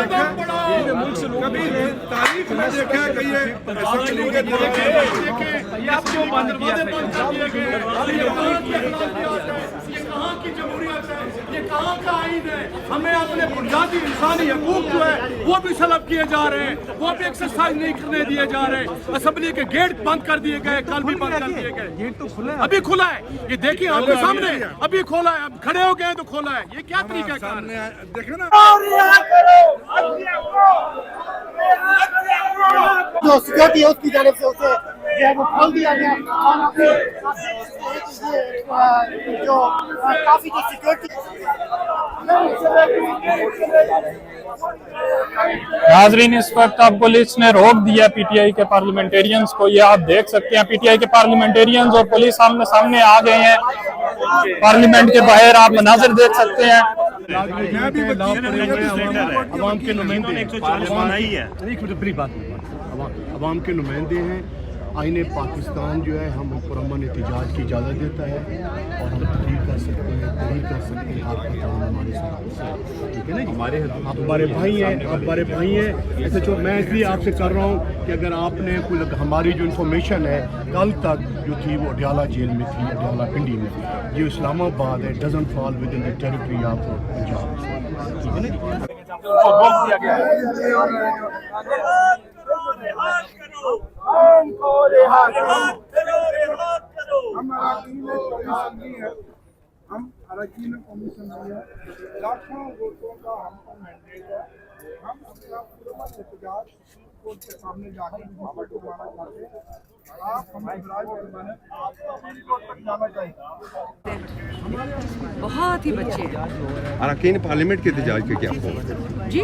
कभी तारीख में देखा है कि ये असेंबली के आप जो दरवाजे बंद कर दिए गए, ये कहाँ की जमहूरियत है, ये कहाँ का आइन है? हमें अपने बुनियादी इंसानी हकूक जो है वो भी सलब किए जा रहे हैं, वो भी एक्सरसाइज नहीं करने दिए जा रहे। असेंबली के गेट बंद कर दिए गए, कल भी बंद कर दिए गए। गेट तो खुला है, अभी खुला है, ये देखिए आपके सामने अभी खोला है, अब खड़े हो गए तो खोला है। ये क्या तरीका है? देखे ना जो सिक्योरिटी है उसकी जानिब से उसे जो है वो खोल दिया गया और जो काफी जो सिक्योरिटी नाजरीन, इस वक्त अब पुलिस ने रोक दिया पीटीआई के पार्लियामेंटेरियंस को। ये आप देख सकते हैं, पीटीआई के पार्लियामेंटेरियंस और पुलिस आमने सामने आ गए हैं। पार्लियामेंट के बाहर आप मनाजिर देख सकते हैं। अवाम के नुमाइंदे अवाम के नुमाइंदे हैं। आईन पाकिस्तान जो है हम पुरअमन एहतजाज की इजाज़त देता है और हम तहरीर कर सकते हैं, आपका काम हमारे साथ, ठीक है ना? आप हमारे भाई हैं, आप हमारे भाई हैं। ऐसे जो मैं इसलिए आपसे कर रहा हूँ कि अगर आपने कोई हमारी जो इन्फॉर्मेशन है कल तक जो थी वो अडयाला जेल में थी, अडयाला पिंडी में, जो इस्लामाबाद है, doesn't fall with in the territory of Punjab, ठीक है ना? हम अरकान कौमी असम्बली है, लाखों वोटों का हमको मैंडेट है। हम अपना पुरअमन एहतजाज सुप्रीम कोर्ट के सामने जाकर वहाँ करवाना चाहते हैं। आप हमें बराए मेहरबानी सुप्रीम कोर्ट तक जाना चाहिए। बहुत ही बच्चे हैं। अरकान पार्लियामेंट के एहतजाज का क्या खौफ है जी?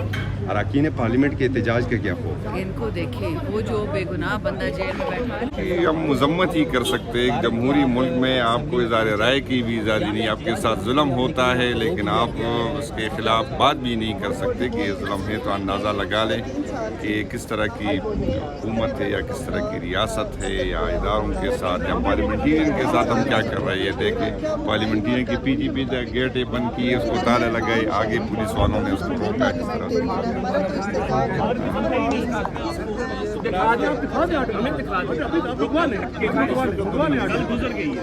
अरकान पार्लियामेंट के एहतजाज का क्या खौफ है? इनको देखें, वो जो बेगुनाह बंदा जेल में बैठा है। कि हम मजम्मत ही कर सकते हैं। एक जमहूरी मुल्क में आपको इज़हार राय की भी इजाज़त नहीं, आपके साथ जुल्म होता है लेकिन आप उसके खिलाफ बात भी नहीं कर सकते कि ये जुल्म है। तो अंदाज़ा लगा लें कि किस तरह की हुकूमत है या किस तरह की रियासत है या इदारों के साथ या पार्लियामेंटेरियन के साथ हम क्या कर रहे हैं। ये देखें, पार्लियामेंटेरियन की पीछे गेट बंद किए, उसको ताले लगाए, आगे पुलिस वालों ने उसको रोका किस तरह से। गुजर गई है।